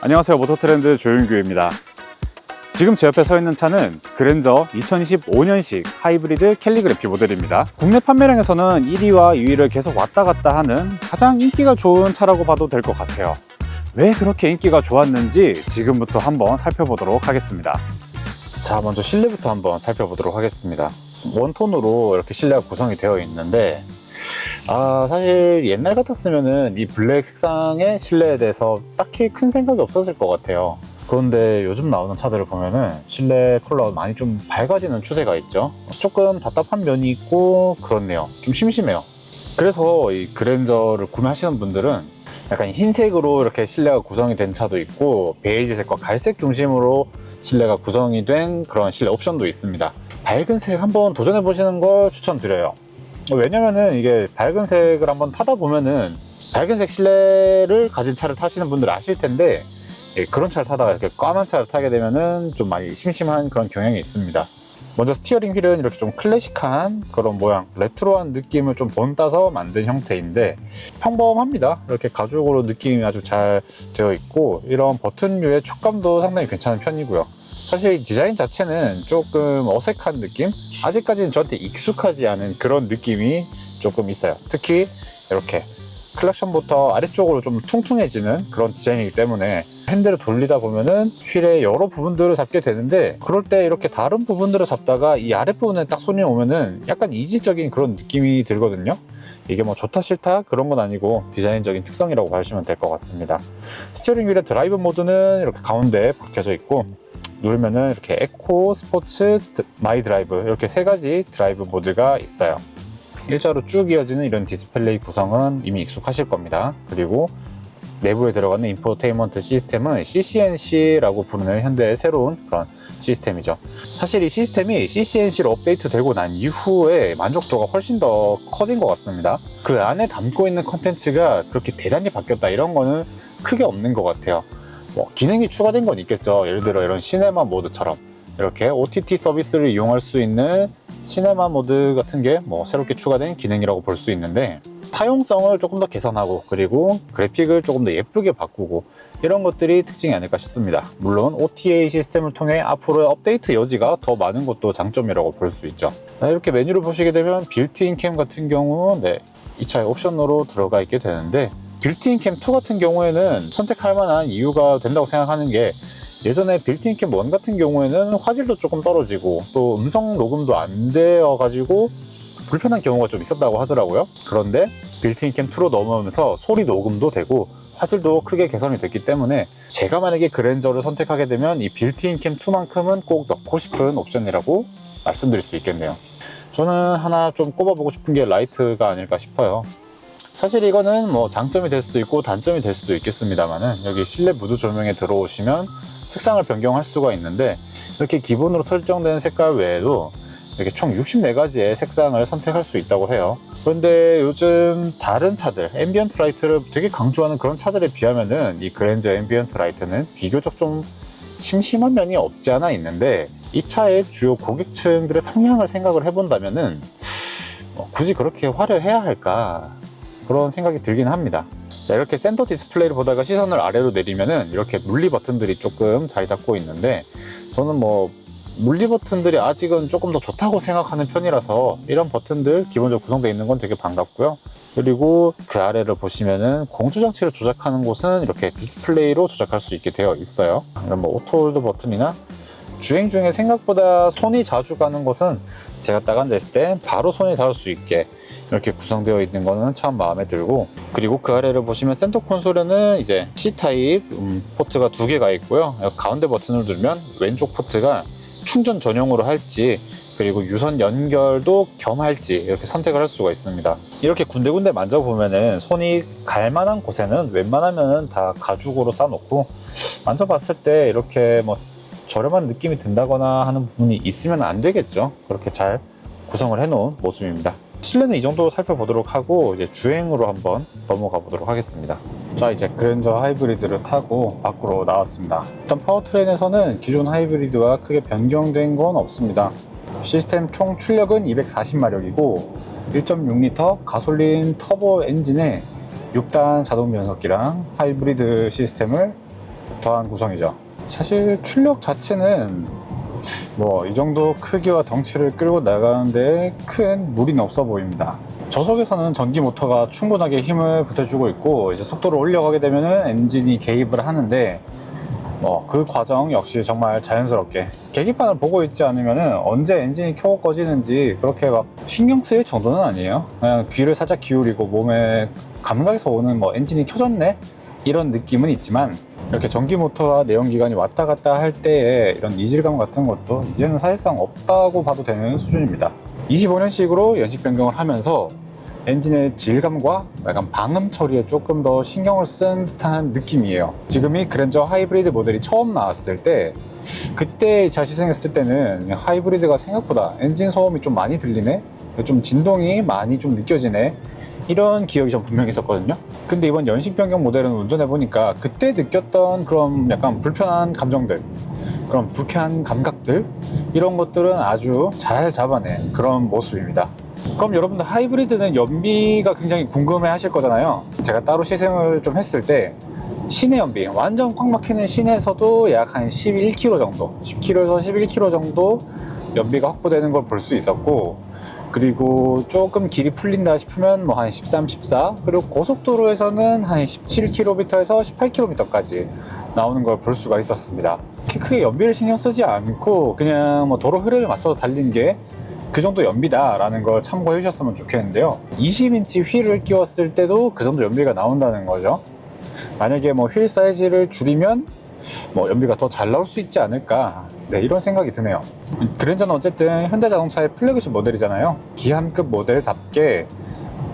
안녕하세요, 모터트렌드 조윤규입니다. 지금 제 옆에 서 있는 차는 그랜저 2025년식 하이브리드 캘리그래피 모델입니다. 국내 판매량에서는 1위와 2위를 계속 왔다 갔다 하는 가장 인기가 좋은 차라고 봐도 될 것 같아요. 왜 그렇게 인기가 좋았는지 지금부터 한번 살펴보도록 하겠습니다. 자, 먼저 실내부터 한번 살펴보도록 하겠습니다. 원톤으로 이렇게 실내가 구성이 되어 있는데 사실 옛날 같았으면은 이 블랙 색상의 실내에 대해서 딱히 큰 생각이 없었을 것 같아요. 그런데 요즘 나오는 차들을 보면은 실내 컬러가 많이 좀 밝아지는 추세가 있죠. 조금 답답한 면이 있고 그렇네요. 좀 심심해요. 그래서 이 그랜저를 구매하시는 분들은 약간 흰색으로 이렇게 실내가 구성이 된 차도 있고, 베이지색과 갈색 중심으로 실내가 구성이 된 그런 실내 옵션도 있습니다. 밝은 색 한번 도전해 보시는 걸 추천드려요. 왜냐면은 이게 밝은 색을 한번 타다 보면은 밝은 색 실내를 가진 차를 타시는 분들 아실 텐데, 그런 차를 타다가 이렇게 까만 차를 타게 되면은 좀 많이 심심한 그런 경향이 있습니다. 먼저 스티어링 휠은 이렇게 좀 클래식한 그런 모양, 레트로한 느낌을 좀 본따서 만든 형태인데 평범합니다. 이렇게 가죽으로 느낌이 아주 잘 되어 있고, 이런 버튼류의 촉감도 상당히 괜찮은 편이고요. 사실 디자인 자체는 조금 어색한 느낌? 아직까지는 저한테 익숙하지 않은 그런 느낌이 조금 있어요. 특히 이렇게 클락션부터 아래쪽으로 좀 퉁퉁해지는 그런 디자인이기 때문에 핸들을 돌리다 보면은 휠의 여러 부분들을 잡게 되는데, 그럴 때 이렇게 다른 부분들을 잡다가 이 아랫부분에 딱 손이 오면은 약간 이질적인 그런 느낌이 들거든요. 이게 뭐 좋다 싫다 그런 건 아니고 디자인적인 특성이라고 봐주시면 될 것 같습니다. 스티어링 휠의 드라이브 모드는 이렇게 가운데에 박혀져 있고, 누르면은 이렇게 에코, 스포츠, 마이 드라이브 이렇게 세 가지 드라이브 모드가 있어요. 일자로 쭉 이어지는 이런 디스플레이 구성은 이미 익숙하실 겁니다. 그리고 내부에 들어가는 인포테인먼트 시스템은 CCNC라고 부르는 현대의 새로운 그런 시스템이죠. 사실 이 시스템이 CCNC로 업데이트 되고 난 이후에 만족도가 훨씬 더 커진 것 같습니다. 그 안에 담고 있는 컨텐츠가 그렇게 대단히 바뀌었다 이런 거는 크게 없는 것 같아요. 기능이 추가된 건 있겠죠. 예를 들어 이런 시네마 모드처럼 이렇게 OTT 서비스를 이용할 수 있는 시네마 모드 같은 게 새롭게 추가된 기능이라고 볼 수 있는데, 사용성을 조금 더 개선하고 그리고 그래픽을 조금 더 예쁘게 바꾸고 이런 것들이 특징이 아닐까 싶습니다. 물론 OTA 시스템을 통해 앞으로의 업데이트 여지가 더 많은 것도 장점이라고 볼 수 있죠. 이렇게 메뉴를 보시게 되면 빌트인 캠 같은 경우 이 차의 옵션으로 들어가 있게 되는데, 빌트인 캠 2 같은 경우에는 선택할 만한 이유가 된다고 생각하는 게, 예전에 빌트인 캠 1 같은 경우에는 화질도 조금 떨어지고 또 음성 녹음도 안 되어 가지고 불편한 경우가 좀 있었다고 하더라고요. 그런데 빌트인 캠 2로 넘어오면서 소리 녹음도 되고 화질도 크게 개선이 됐기 때문에, 제가 만약에 그랜저를 선택하게 되면 이 빌트인 캠 2만큼은 꼭 넣고 싶은 옵션이라고 말씀드릴 수 있겠네요. 저는 하나 좀 꼽아보고 싶은 게 라이트가 아닐까 싶어요. 사실 이거는 장점이 될 수도 있고 단점이 될 수도 있겠습니다만은, 여기 실내 무드 조명에 들어오시면 색상을 변경할 수가 있는데, 이렇게 기본으로 설정된 색깔 외에도 이렇게 총 64가지의 색상을 선택할 수 있다고 해요. 그런데 요즘 다른 차들, 앰비언트 라이트를 되게 강조하는 그런 차들에 비하면은 이 그랜저 앰비언트 라이트는 비교적 좀 심심한 면이 없지 않아 있는데, 이 차의 주요 고객층들의 성향을 생각을 해본다면은 굳이 그렇게 화려해야 할까, 그런 생각이 들긴 합니다. 이렇게 센터 디스플레이를 보다가 시선을 아래로 내리면은 이렇게 물리 버튼들이 조금 자리 잡고 있는데, 저는 물리 버튼들이 아직은 조금 더 좋다고 생각하는 편이라서 이런 버튼들 기본적으로 구성되어 있는 건 되게 반갑고요. 그리고 그 아래를 보시면은 공조장치를 조작하는 곳은 이렇게 디스플레이로 조작할 수 있게 되어 있어요. 이런 오토홀드 버튼이나 주행 중에 생각보다 손이 자주 가는 곳은 제가 딱 앉아있을 때 바로 손이 닿을 수 있게 이렇게 구성되어 있는 거는 참 마음에 들고, 그리고 그 아래를 보시면 센터 콘솔에는 이제 C타입 포트가 2개가 있고요. 가운데 버튼을 누르면 왼쪽 포트가 충전 전용으로 할지 그리고 유선 연결도 겸할지 이렇게 선택을 할 수가 있습니다. 이렇게 군데군데 만져보면은 손이 갈 만한 곳에는 웬만하면 다 가죽으로 싸놓고, 만져봤을 때 이렇게 저렴한 느낌이 든다거나 하는 부분이 있으면 안 되겠죠. 그렇게 잘 구성을 해 놓은 모습입니다. 실내는 이 정도 살펴보도록 하고 이제 주행으로 한번 넘어가 보도록 하겠습니다. 자, 이제 그랜저 하이브리드를 타고 밖으로 나왔습니다. 일단 파워트레인에서는 기존 하이브리드와 크게 변경된 건 없습니다. 시스템 총 출력은 240마력이고 1.6L 가솔린 터보 엔진에 6단 자동 변속기랑 하이브리드 시스템을 더한 구성이죠. 사실 출력 자체는 뭐 이 정도 크기와 덩치를 끌고 나가는데 큰 무리는 없어 보입니다. 저속에서는 전기 모터가 충분하게 힘을 보태주고 있고, 이제 속도를 올려가게 되면은 엔진이 개입을 하는데, 뭐 그 과정 역시 정말 자연스럽게 계기판을 보고 있지 않으면은 언제 엔진이 켜고 꺼지는지 그렇게 막 신경 쓰일 정도는 아니에요. 그냥 귀를 살짝 기울이고 몸에 감각에서 오는 뭐 엔진이 켜졌네 이런 느낌은 있지만, 이렇게 전기 모터와 내연기관이 왔다 갔다 할 때의 이런 이질감 같은 것도 이제는 사실상 없다고 봐도 되는 수준입니다. 25년식으로 연식 변경을 하면서 엔진의 질감과 약간 방음 처리에 조금 더 신경을 쓴 듯한 느낌이에요. 지금 이 그랜저 하이브리드 모델이 처음 나왔을 때, 그때 잘 시승했을 때는 하이브리드가 생각보다 엔진 소음이 좀 많이 들리네, 좀 진동이 많이 좀 느껴지네, 이런 기억이 좀 분명히 있었거든요. 근데 이번 연식 변경 모델은 운전해 보니까 그때 느꼈던 그런 약간 불편한 감정들, 그런 불쾌한 감각들, 이런 것들은 아주 잘 잡아낸 그런 모습입니다. 그럼 여러분들 하이브리드는 연비가 굉장히 궁금해 하실 거잖아요. 제가 따로 시승을 좀 했을 때 시내 연비, 완전 꽉 막히는 시내에서도 약 한 11km 정도, 10km에서 11km 정도 연비가 확보되는 걸 볼 수 있었고, 그리고 조금 길이 풀린다 싶으면 뭐 한 13, 14, 그리고 고속도로에서는 한 17km에서 18km까지 나오는 걸 볼 수가 있었습니다. 크게 연비를 신경 쓰지 않고 그냥 뭐 도로 흐름에 맞춰서 달린 게 그 정도 연비다 라는 걸 참고해 주셨으면 좋겠는데요. 20인치 휠을 끼웠을 때도 그 정도 연비가 나온다는 거죠. 만약에 뭐 휠 사이즈를 줄이면 뭐 연비가 더 잘 나올 수 있지 않을까, 네, 이런 생각이 드네요. 그랜저는 어쨌든 현대자동차의 플래그십 모델이잖아요. 기한급 모델답게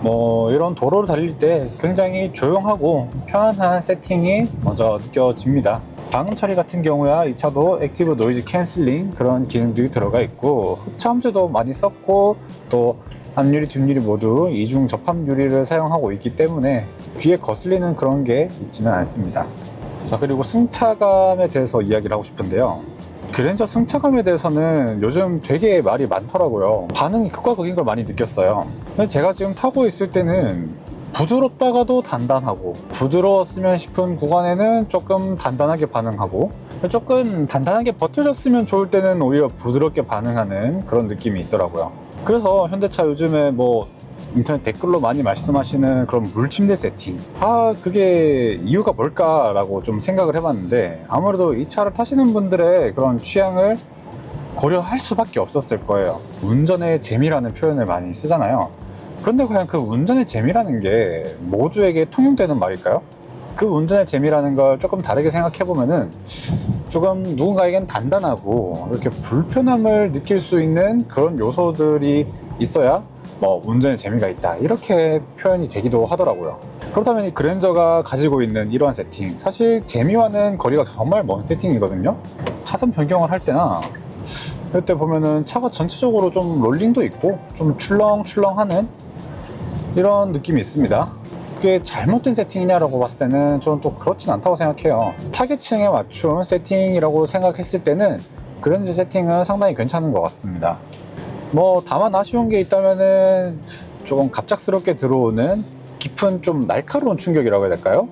뭐 이런 도로를 달릴 때 굉장히 조용하고 편안한 세팅이 먼저 느껴집니다. 방음 처리 같은 경우야 이 차도 액티브 노이즈 캔슬링 그런 기능들이 들어가 있고, 흡차음제도 많이 썼고, 또 앞유리 뒷유리 모두 이중 접합 유리를 사용하고 있기 때문에 귀에 거슬리는 그런 게 있지는 않습니다. 자, 그리고 승차감에 대해서 이야기를 하고 싶은데요. 그랜저 승차감에 대해서는 요즘 되게 말이 많더라고요. 반응이 극과 극인 걸 많이 느꼈어요. 근데 제가 지금 타고 있을 때는 부드럽다가도 단단하고, 부드러웠으면 싶은 구간에는 조금 단단하게 반응하고, 조금 단단하게 버텨줬으면 좋을 때는 오히려 부드럽게 반응하는 그런 느낌이 있더라고요. 그래서 현대차 요즘에 뭐 인터넷 댓글로 많이 말씀하시는 그런 물침대 세팅, 그게 이유가 뭘까 라고 좀 생각을 해봤는데, 아무래도 이 차를 타시는 분들의 그런 취향을 고려할 수밖에 없었을 거예요. 운전의 재미라는 표현을 많이 쓰잖아요. 그런데 과연 그 운전의 재미라는 게 모두에게 통용되는 말일까요? 그 운전의 재미라는 걸 조금 다르게 생각해보면은, 조금 누군가에겐 단단하고 이렇게 불편함을 느낄 수 있는 그런 요소들이 있어야 뭐 운전의 재미가 있다, 이렇게 표현이 되기도 하더라고요. 그렇다면 이 그랜저가 가지고 있는 이러한 세팅, 사실 재미와는 거리가 정말 먼 세팅이거든요. 차선 변경을 할 때나 이럴 때 보면은 차가 전체적으로 좀 롤링도 있고 좀 출렁출렁하는 이런 느낌이 있습니다. 그게 잘못된 세팅이냐라고 봤을 때는 저는 또 그렇진 않다고 생각해요. 타겟층에 맞춘 세팅이라고 생각했을 때는 그랜저 세팅은 상당히 괜찮은 것 같습니다. 뭐 다만 아쉬운 게 있다면은 조금 갑작스럽게 들어오는 깊은 좀 날카로운 충격이라고 해야 될까요?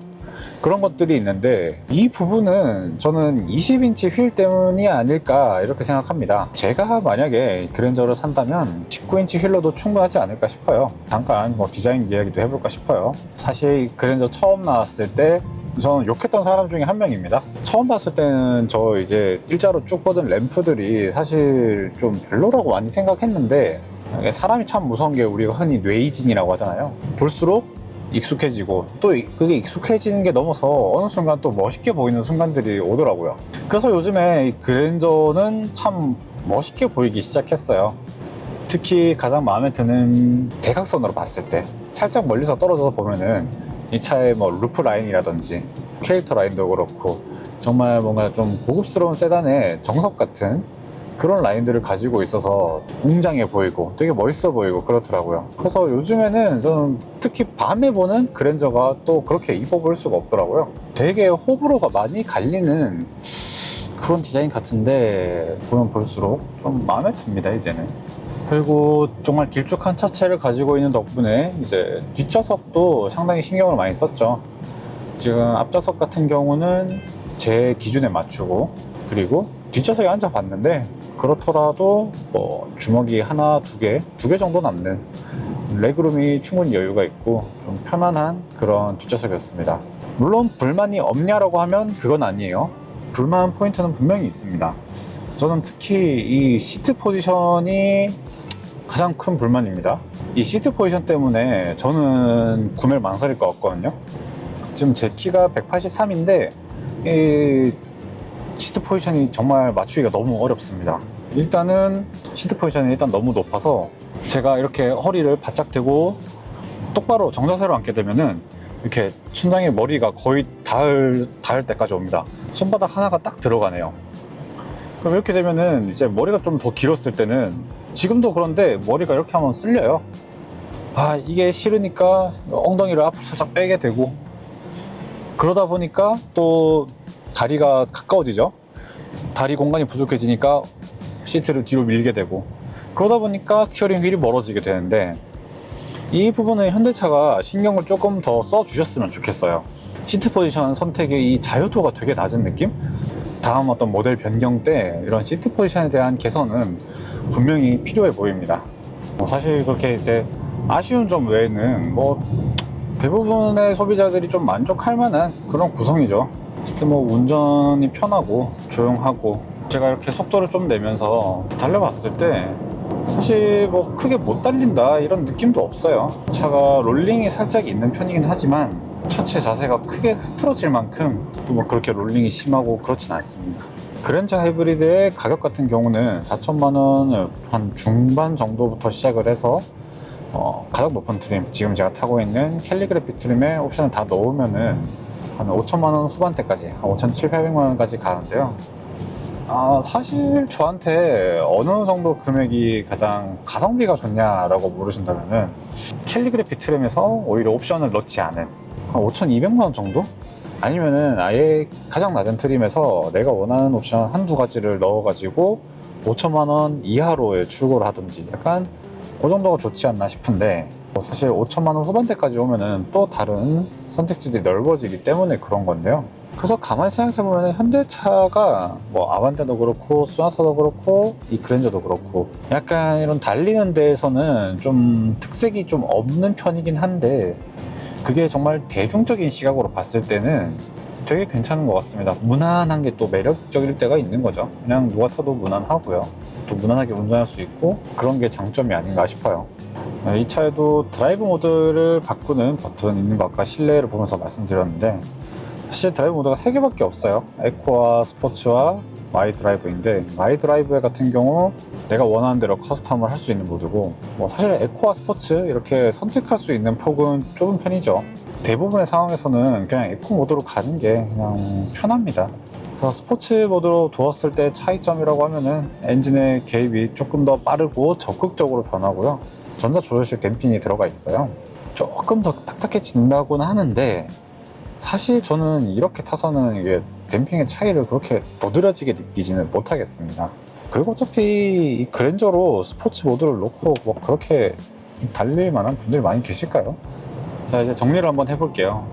그런 것들이 있는데, 이 부분은 저는 20인치 휠 때문이 아닐까 이렇게 생각합니다. 제가 만약에 그랜저를 산다면 19인치 휠로도 충분하지 않을까 싶어요. 잠깐 뭐 디자인 이야기도 해볼까 싶어요. 사실 그랜저 처음 나왔을 때 저는 욕했던 사람 중에 한 명입니다. 처음 봤을 때는 저 이제 일자로 쭉 뻗은 램프들이 사실 좀 별로라고 많이 생각했는데, 사람이 참 무서운 게 우리가 흔히 뇌이진이라고 하잖아요. 볼수록 익숙해지고, 또 그게 익숙해지는 게 넘어서 어느 순간 또 멋있게 보이는 순간들이 오더라고요. 그래서 요즘에 이 그랜저는 참 멋있게 보이기 시작했어요. 특히 가장 마음에 드는 대각선으로 봤을 때, 살짝 멀리서 떨어져서 보면은 이 차의 뭐 루프 라인이라든지 캐릭터 라인도 그렇고, 정말 뭔가 좀 고급스러운 세단의 정석 같은 그런 라인들을 가지고 있어서 웅장해 보이고 되게 멋있어 보이고 그렇더라고요. 그래서 요즘에는 저는 특히 밤에 보는 그랜저가 또 그렇게 이뻐 보일 수가 없더라고요. 되게 호불호가 많이 갈리는 그런 디자인 같은데, 보면 볼수록 좀 마음에 듭니다 이제는. 그리고 정말 길쭉한 차체를 가지고 있는 덕분에 이제 뒷좌석도 상당히 신경을 많이 썼죠. 지금 앞좌석 같은 경우는 제 기준에 맞추고, 그리고 뒷좌석에 앉아봤는데 그렇더라도 뭐 주먹이 하나, 두 개 정도 남는 레그룸이 충분히 여유가 있고 좀 편안한 그런 뒷좌석이었습니다. 물론 불만이 없냐라고 하면 그건 아니에요. 불만 포인트는 분명히 있습니다. 저는 특히 이 시트 포지션이 가장 큰 불만입니다. 이 시트 포지션 때문에 저는 구매를 망설일 것 같거든요. 지금 제 키가 183인데 이 시트 포지션이 정말 맞추기가 너무 어렵습니다. 일단은 시트 포지션이 일단 너무 높아서 제가 이렇게 허리를 바짝 대고 똑바로 정자세로 앉게 되면은 이렇게 천장에 머리가 거의 닿을 때까지 옵니다. 손바닥 하나가 딱 들어가네요. 그럼 이렇게 되면은 이제 머리가 좀 더 길었을 때는, 지금도 그런데 머리가 이렇게 하면 쓸려요. 아, 이게 싫으니까 엉덩이를 앞으로 살짝 빼게 되고, 그러다 보니까 또 다리가 가까워지죠. 다리 공간이 부족해지니까 시트를 뒤로 밀게 되고, 그러다 보니까 스티어링 휠이 멀어지게 되는데, 이 부분은 현대차가 신경을 조금 더 써주셨으면 좋겠어요. 시트 포지션 선택의 이 자유도가 되게 낮은 느낌? 다음 어떤 모델 변경 때 이런 시트 포지션에 대한 개선은 분명히 필요해 보입니다. 사실 그렇게 이제 아쉬운 점 외에는 뭐 대부분의 소비자들이 좀 만족할 만한 그런 구성이죠. 뭐 운전이 편하고 조용하고, 제가 이렇게 속도를 좀 내면서 달려봤을 때 사실 뭐 크게 못 달린다 이런 느낌도 없어요. 차가 롤링이 살짝 있는 편이긴 하지만 차체 자세가 크게 흐트러질 만큼 또 뭐 그렇게 롤링이 심하고 그렇진 않습니다. 그랜저 하이브리드의 가격 같은 경우는 4천만 원을 한 중반 정도부터 시작을 해서 가장 높은 트림, 지금 제가 타고 있는 캘리그래피 트림에 옵션을 다 넣으면은 한 5천만 원 후반대까지, 한 5,700~800만 원까지 가는데요. 사실 저한테 어느 정도 금액이 가장 가성비가 좋냐라고 물으신다면은 캘리그래피 트림에서 오히려 옵션을 넣지 않은 한 5,200만 원 정도? 아니면은 아예 가장 낮은 트림에서 내가 원하는 옵션 한두 가지를 넣어가지고 5천만 원 이하로의 출고를 하든지, 약간 그 정도가 좋지 않나 싶은데, 사실 5천만 원 후반대까지 오면은 또 다른 선택지들이 넓어지기 때문에 그런 건데요. 그래서 가만히 생각해보면 현대차가 뭐 아반떼도 그렇고 소나타도 그렇고 이 그랜저도 그렇고 약간 이런 달리는 데에서는 좀 특색이 좀 없는 편이긴 한데, 그게 정말 대중적인 시각으로 봤을 때는 되게 괜찮은 것 같습니다. 무난한 게 또 매력적일 때가 있는 거죠. 그냥 누가 타도 무난하고요, 또 무난하게 운전할 수 있고, 그런 게 장점이 아닌가 싶어요. 이 차에도 드라이브 모드를 바꾸는 버튼 있는 거 아까 실내를 보면서 말씀드렸는데, 사실 드라이브 모드가 3개밖에 없어요. 에코와 스포츠와 마이 드라이브인데, 마이 드라이브 같은 경우 내가 원하는 대로 커스텀을 할 수 있는 모드고, 뭐 사실 에코와 스포츠 이렇게 선택할 수 있는 폭은 좁은 편이죠. 대부분의 상황에서는 그냥 에코 모드로 가는 게 그냥 편합니다. 그래서 스포츠 모드로 두었을 때 차이점이라고 하면은 엔진의 개입이 조금 더 빠르고 적극적으로 변하고요, 전자 조절식 댐핑이 들어가 있어요. 조금 더 딱딱해진다고는 하는데, 사실 저는 이렇게 타서는 이게 댐핑의 차이를 그렇게 도드라지게 느끼지는 못하겠습니다. 그리고 어차피 이 그랜저로 스포츠 모드를 놓고 뭐 그렇게 달릴 만한 분들이 많이 계실까요? 자, 이제 정리를 한번 해볼게요.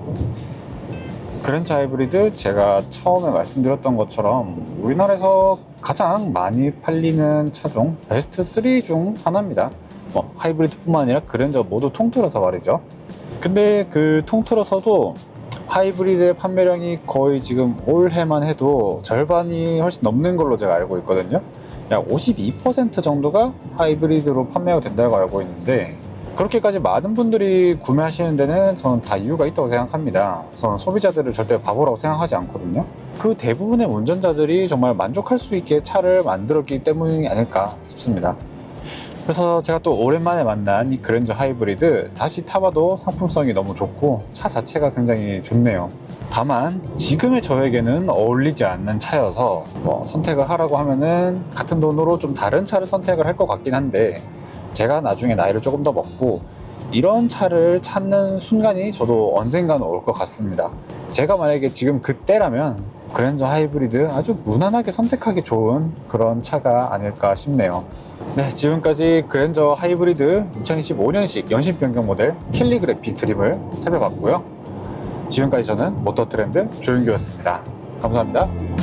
그랜저 하이브리드, 제가 처음에 말씀드렸던 것처럼 우리나라에서 가장 많이 팔리는 차종 베스트 3 중 하나입니다. 뭐 하이브리드뿐만 아니라 그랜저 모두 통틀어서 말이죠. 근데 그 통틀어서도 하이브리드의 판매량이 거의 지금 올해만 해도 절반이 훨씬 넘는 걸로 제가 알고 있거든요. 약 52% 정도가 하이브리드로 판매가 된다고 알고 있는데, 그렇게까지 많은 분들이 구매하시는 데는 저는 다 이유가 있다고 생각합니다. 저는 소비자들을 절대 바보라고 생각하지 않거든요. 그 대부분의 운전자들이 정말 만족할 수 있게 차를 만들었기 때문이 아닐까 싶습니다. 그래서 제가 또 오랜만에 만난 이 그랜저 하이브리드 다시 타봐도 상품성이 너무 좋고 차 자체가 굉장히 좋네요. 다만 지금의 저에게는 어울리지 않는 차여서 뭐 선택을 하라고 하면은 같은 돈으로 좀 다른 차를 선택을 할 것 같긴 한데, 제가 나중에 나이를 조금 더 먹고 이런 차를 찾는 순간이 저도 언젠가는 올 것 같습니다. 제가 만약에 지금 그때라면 그랜저 하이브리드 아주 무난하게 선택하기 좋은 그런 차가 아닐까 싶네요. 네, 지금까지 그랜저 하이브리드 2025년식 연식 변경 모델 캘리그래피 트림을 살펴봤고요. 지금까지 저는 모터트렌드 조윤규였습니다. 감사합니다.